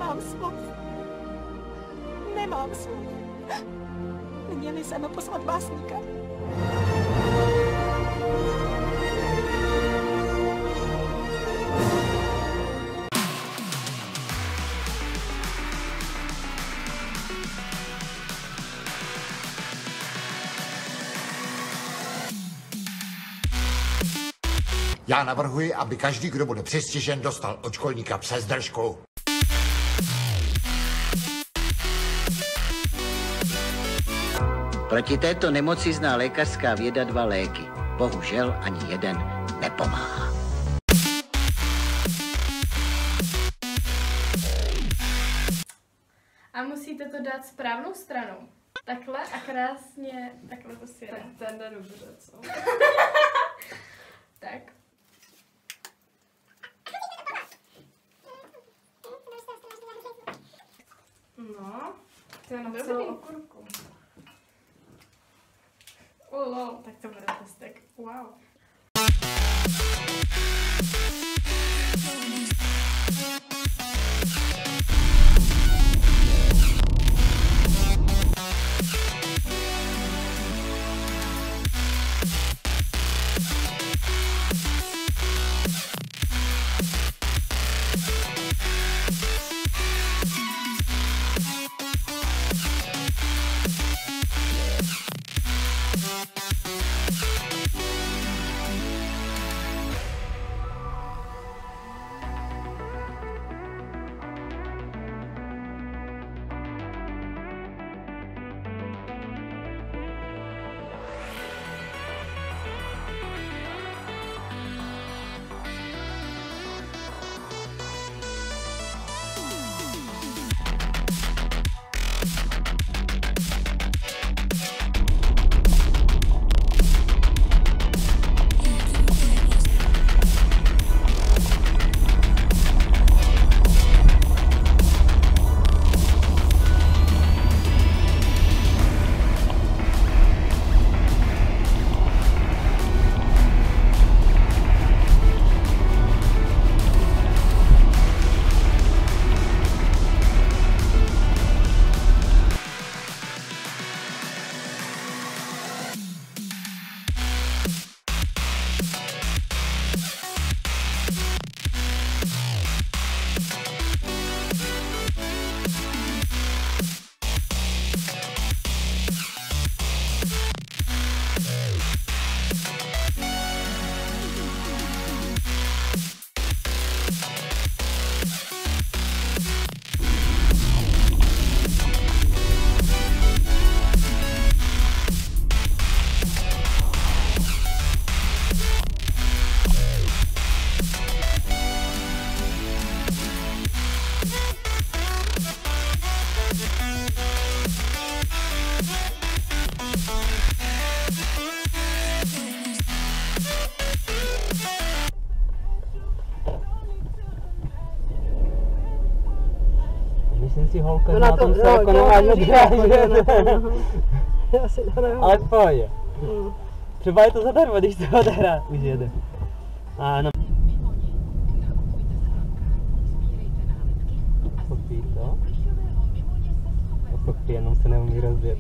Nemám slov. Nemám slov. Měli jsme poslat básníka. Já navrhuji, aby každý, kdo bude přistižen, dostal od školníka přes držku. Proti této nemoci zná lékařská věda 2 léky. Bohužel ani jeden nepomáhá. A musíte to dát správnou stranou. Takhle a krásně, takhle to si jde. Ten jde dobře, co? Tak. No, to je na Dobrý. celou okurku. Lol, tak to bude testek. Wow. Myslím si, holka, na tom se jako normálně odrážet. Ale v pohodě. Třeba je to zadarmo, když se odehrá, už jede. Ano. Pochopí to? Pochopí, jenom se neumí rozjet.